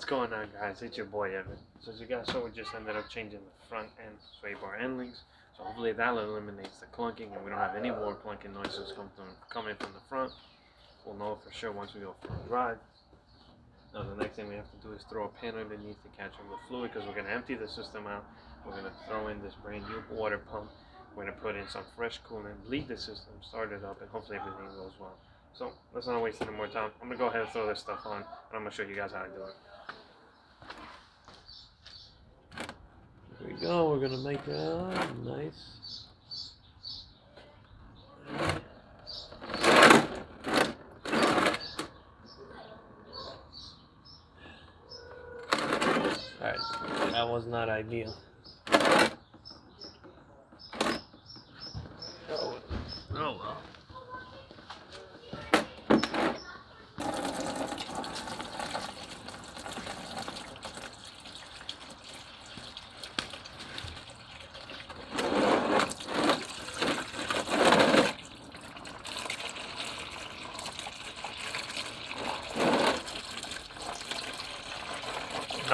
What's going on, guys? It's your boy Evan. So as you guys saw, we just ended up changing the front end sway bar end links. So hopefully that eliminates the clunking and we don't have any more clunking noises coming from the front. We'll know for sure once we go for a drive. Now the next thing we have to do is throw a pan underneath to catch up the fluid, because we're going to empty the system out. We're going to throw in this brand new water pump. We're going to put in some fresh coolant, bleed the system, start it up, and hopefully everything goes well. So let's not waste any more time. I'm going to go ahead and throw this stuff on, and I'm going to show you guys how to do it. Here we go. We're going to make it nice. Alright, that was not ideal. Oh well.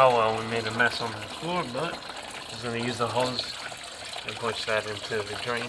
Oh well, we made a mess on the floor, but I'm just going to use the hose and push that into the drain.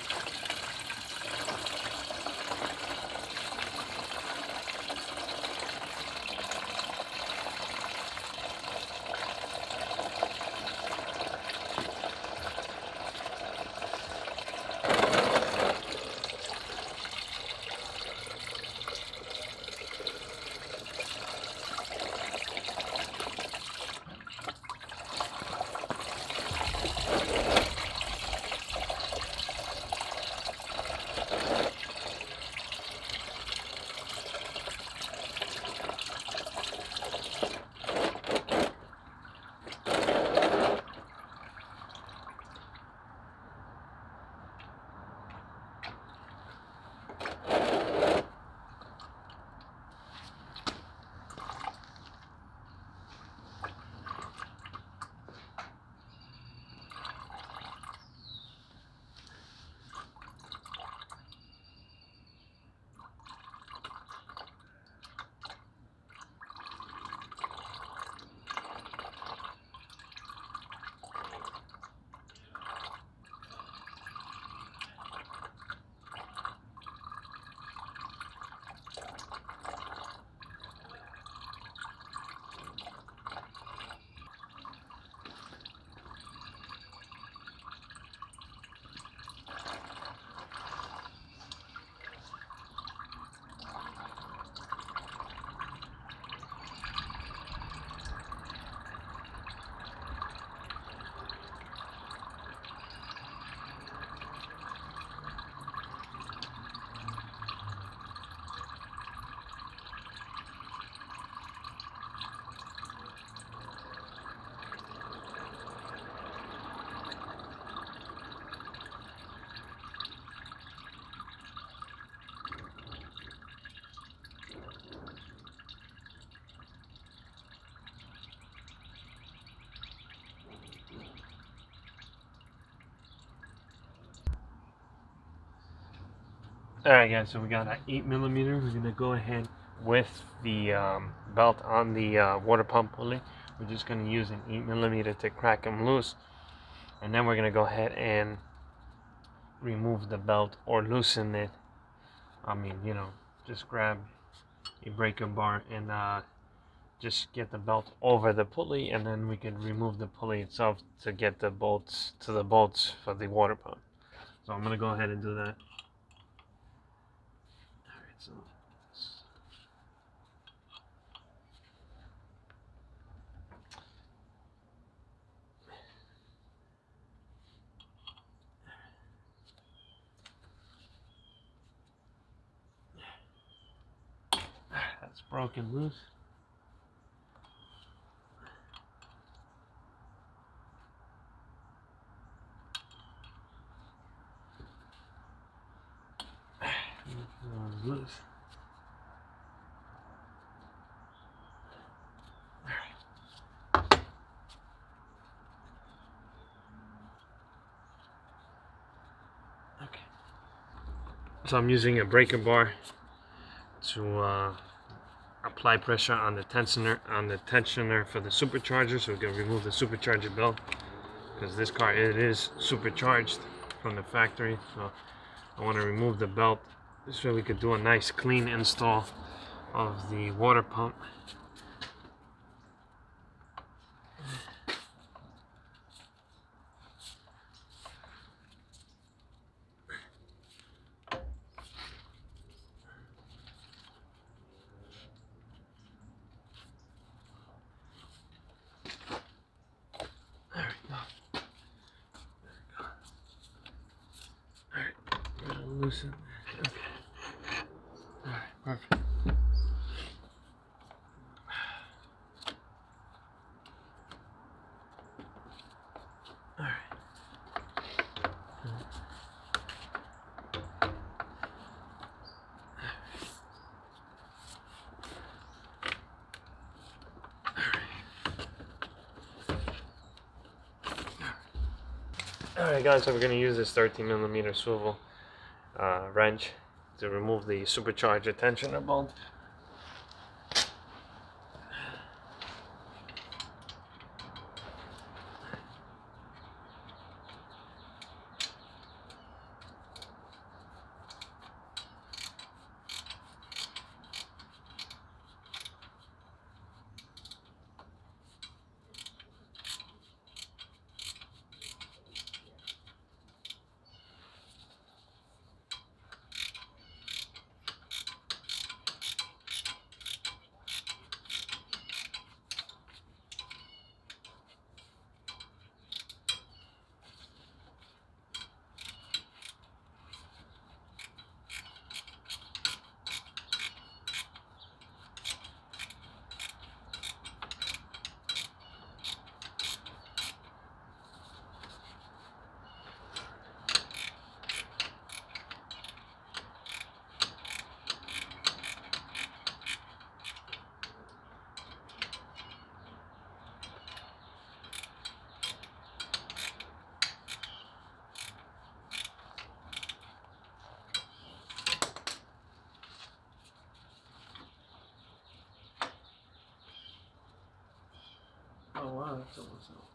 Alright guys, so we got an 8mm. We're going to go ahead with the belt on the water pump pulley. We're just going to use an 8mm to crack them loose. And then we're going to go ahead and remove the belt or loosen it. I mean, you know, just grab a breaker bar and just get the belt over the pulley, and then we can remove the pulley itself to get the bolts to the bolts for the water pump. So I'm going to go ahead and do that. So that's broken loose. Loose. Okay. So I'm using a breaker bar to apply pressure on the tensioner for the supercharger, so we're gonna remove the supercharger belt because this car, it is supercharged from the factory. So I want to remove the belt. This way we could do a nice clean install of the water pump. There we go. Alright, we're gonna loosen. Okay. Alright, perfect. Alright. Alright guys, so we're going to use this 13mm swivel wrench to remove the supercharger tensioner bolt. Oh wow, that's almost out.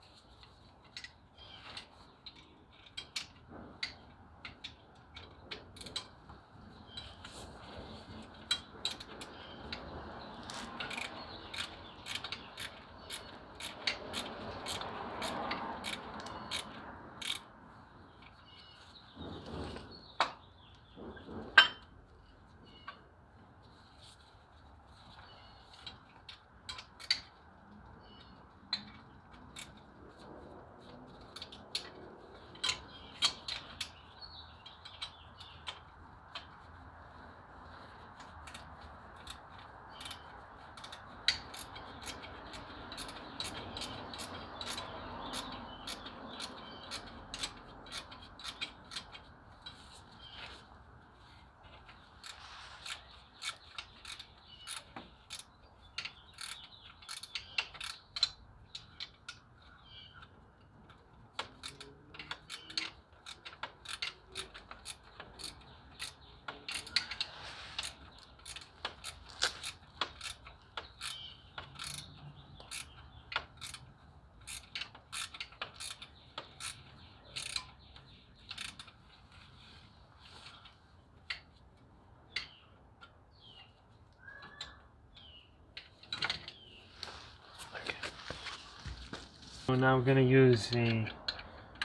So now we're going to use a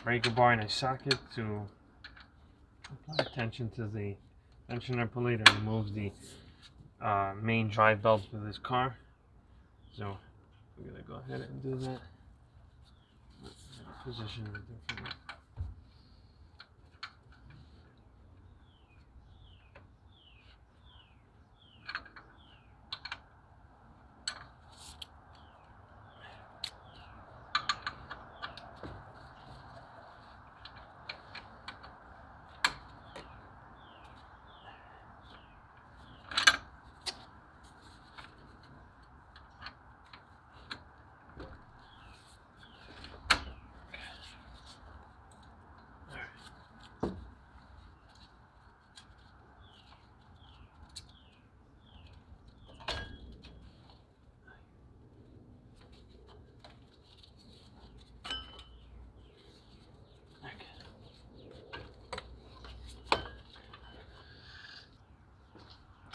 breaker bar and a socket to apply tension to the tensioner pulley to remove the main drive belt for this car. So we're going to go ahead and do that. Position it differently.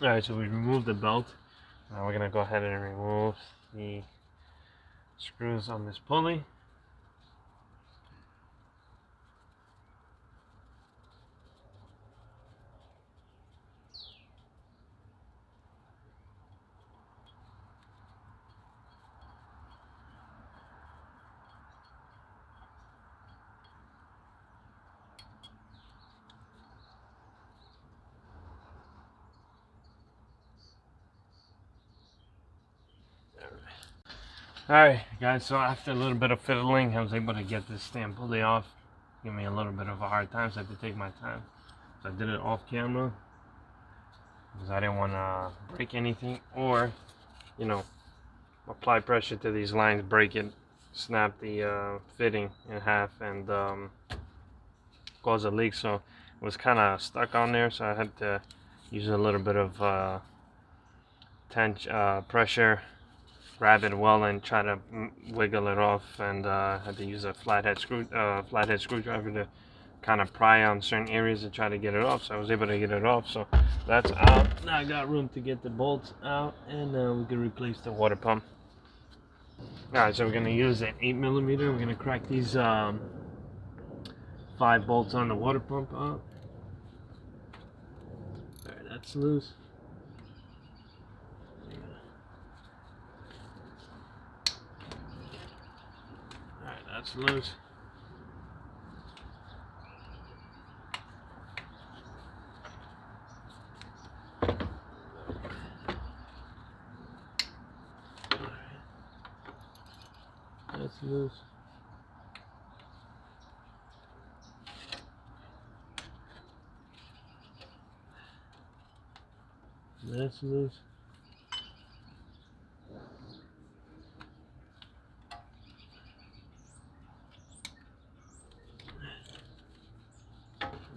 Alright, so we removed the belt. Now we're gonna go ahead and remove the screws on this pulley. Alright guys, so after a little bit of fiddling, I was able to get this stand pulley off. Give me a little bit of a hard time, so I had to take my time. So I did it off camera because I didn't want to break anything, or, you know, apply pressure to these lines, break it, snap the fitting in half, and cause a leak. So it was kind of stuck on there, so I had to use a little bit of pressure, grab it well, and try to wiggle it off. And had to use a flathead screwdriver to kind of pry on certain areas and try to get it off. So I was able to get it off. So that's out. Now I got room to get the bolts out, and we can replace the water pump. Alright, so we're going to use an 8mm. We're going to crack these 5 bolts on the water pump out. Alright, that's loose. Alright, that's loose. That's loose. That's loose.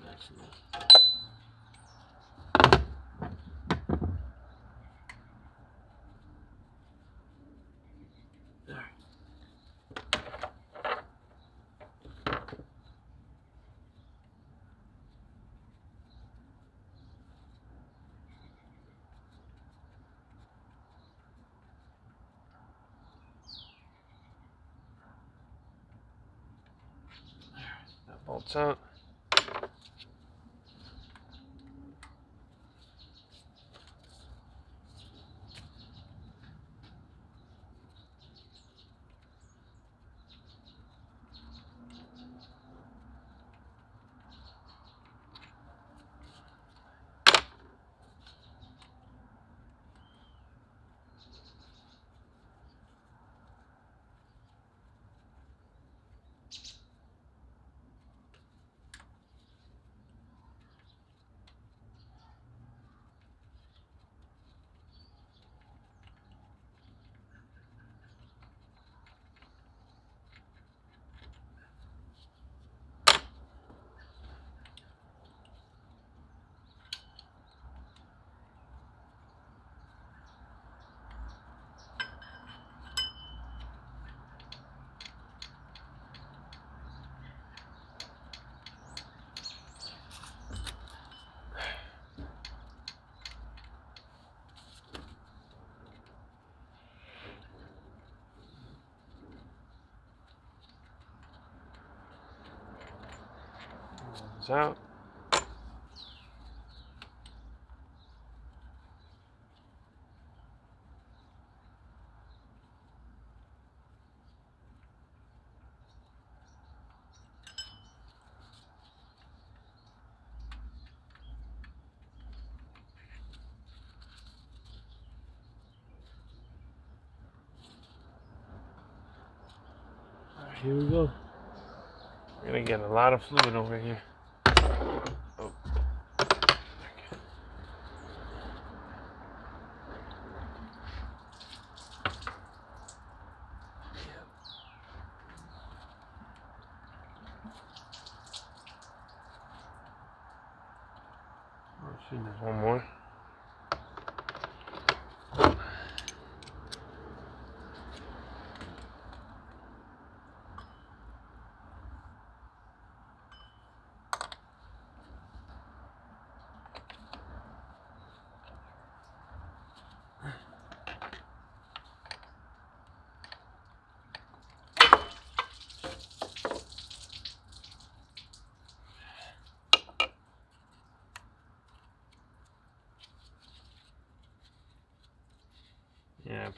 That's loose. There. That bolts out. It's out. Alright, here we go. We're gonna get a lot of fluid over here. Oh. Oh, shoot, there's one more.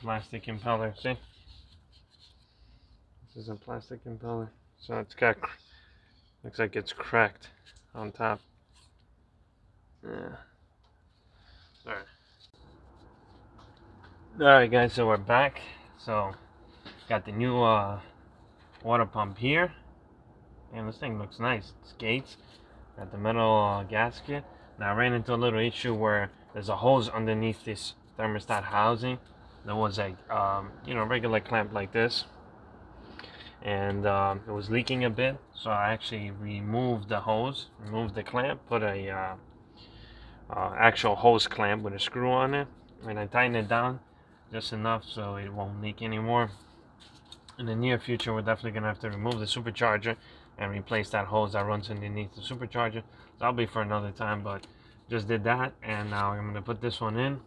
plastic impeller. See? This is a plastic impeller. So it's got, looks like it's cracked on top. Yeah. Alright. Alright guys, so we're back. So, got the new water pump here. And this thing looks nice. It's gates. Got the metal gasket. Now I ran into a little issue where there's a hose underneath this thermostat housing. There was a regular clamp like this, and it was leaking a bit. So I actually removed the hose, removed the clamp, put a actual hose clamp with a screw on it, and I tightened it down just enough so it won't leak anymore. In the near future, we're definitely gonna have to remove the supercharger and replace that hose that runs underneath the supercharger. So that'll be for another time, but just did that, and now I'm gonna put this one in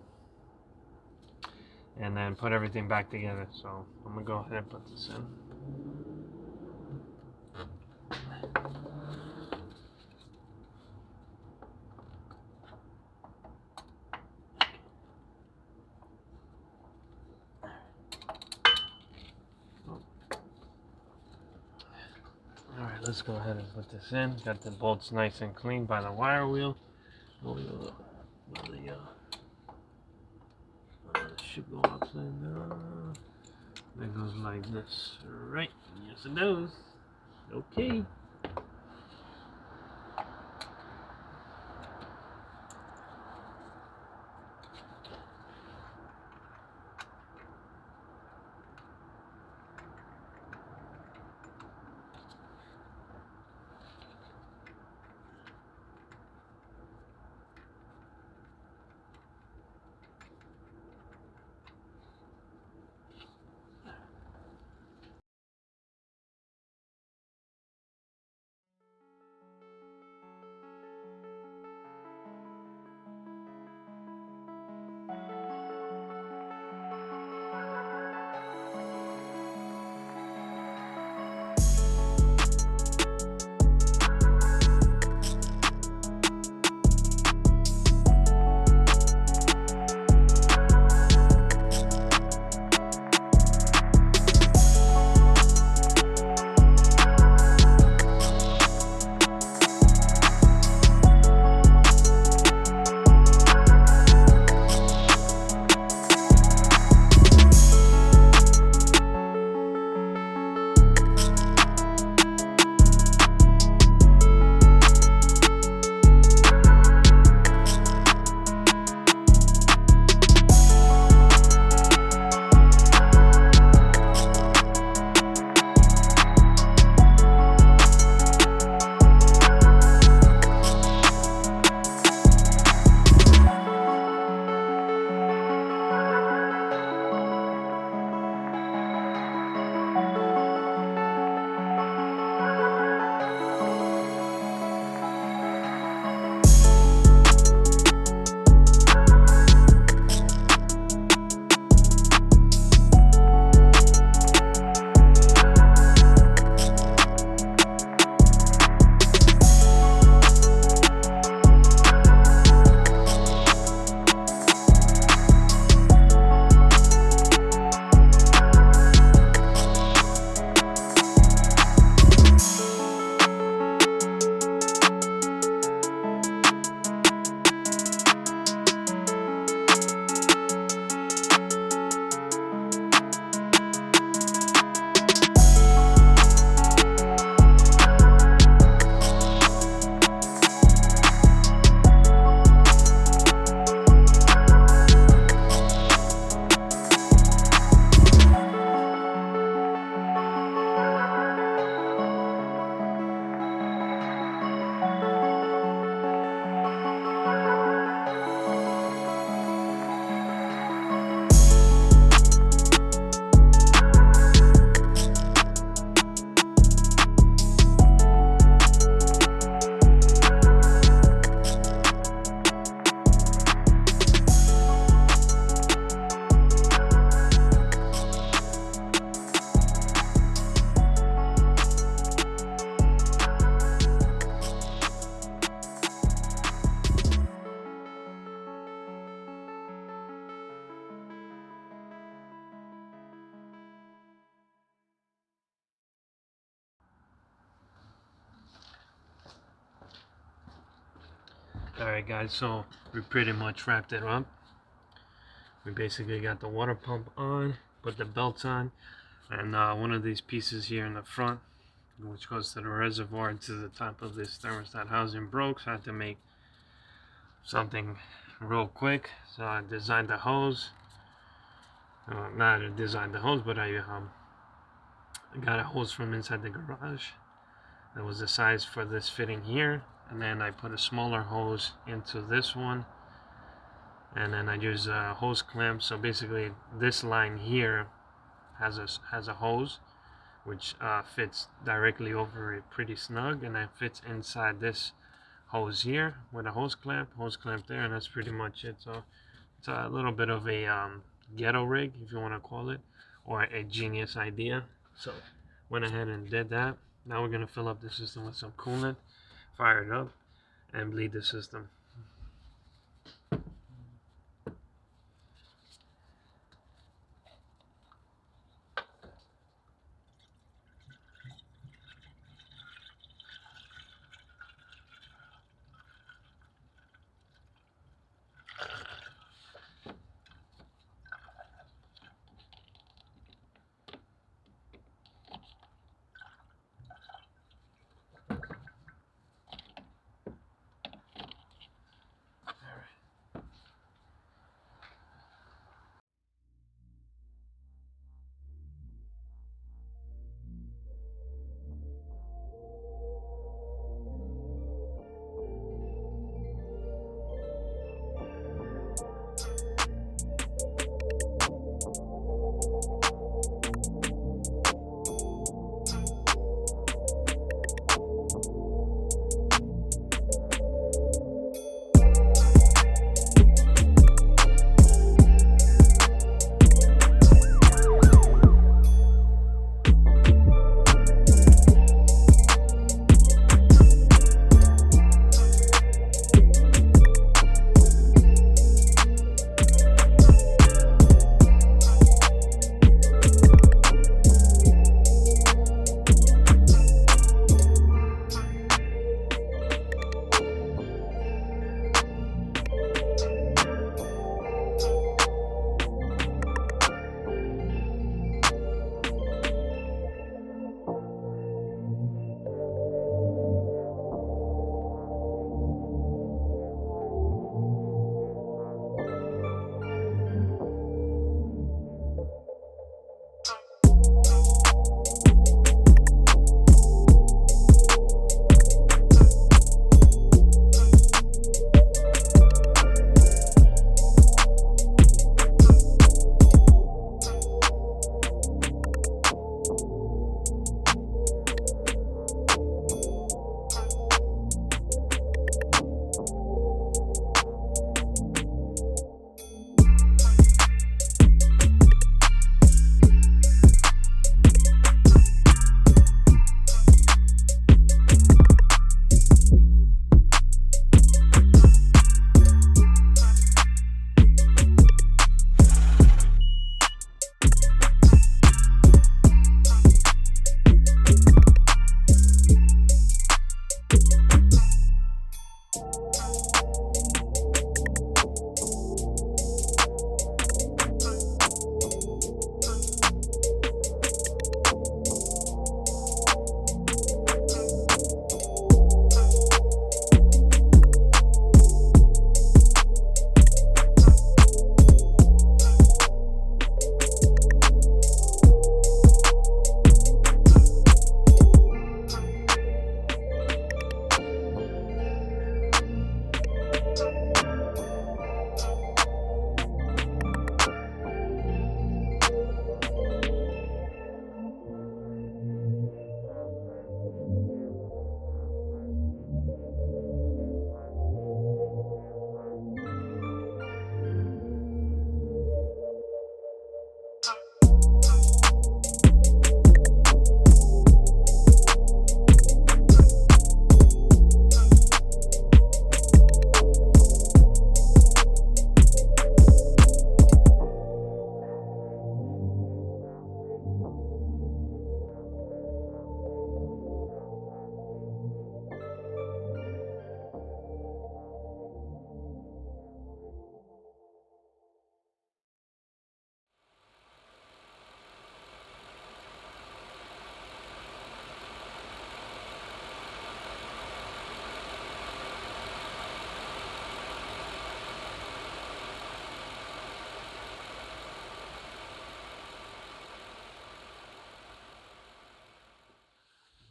and then put everything back together. So I'm gonna go ahead and put this in. Alright, let's go ahead and put this in. Got the bolts nice and clean by the wire wheel. It should go upside down. It goes like this, right? Yes, it does. Okay. Alright guys, so we pretty much wrapped it up. We basically got the water pump on, put the belts on, and one of these pieces here in the front, which goes to the reservoir to the top of this thermostat housing, broke, so I had to make something real quick. So I designed the hose. Not designed the hose, but I got a hose from inside the garage. That was the size for this fitting here, and then I put a smaller hose into this one, and then I use a hose clamp. So basically this line here has a hose which fits directly over it pretty snug, and then fits inside this hose here with a hose clamp there, and that's pretty much it. So it's a little bit of a ghetto rig, if you want to call it, or a genius idea. So went ahead and did that. Now we're going to fill up the system with some coolant, fire it up, and bleed the system.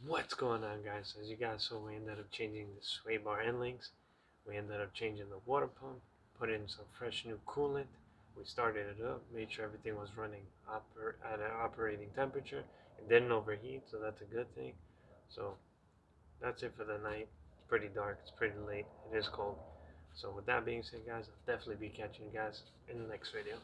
What's going on, guys? As you guys saw, we ended up changing the sway bar end links. We ended up changing the water pump, put in some fresh new coolant. We started it up, made sure everything was running at an operating temperature. It didn't overheat, so that's a good thing. So that's it for the night. It's pretty dark, it's pretty late, it is cold. So with that being said, guys, I'll definitely be catching you guys in the next video.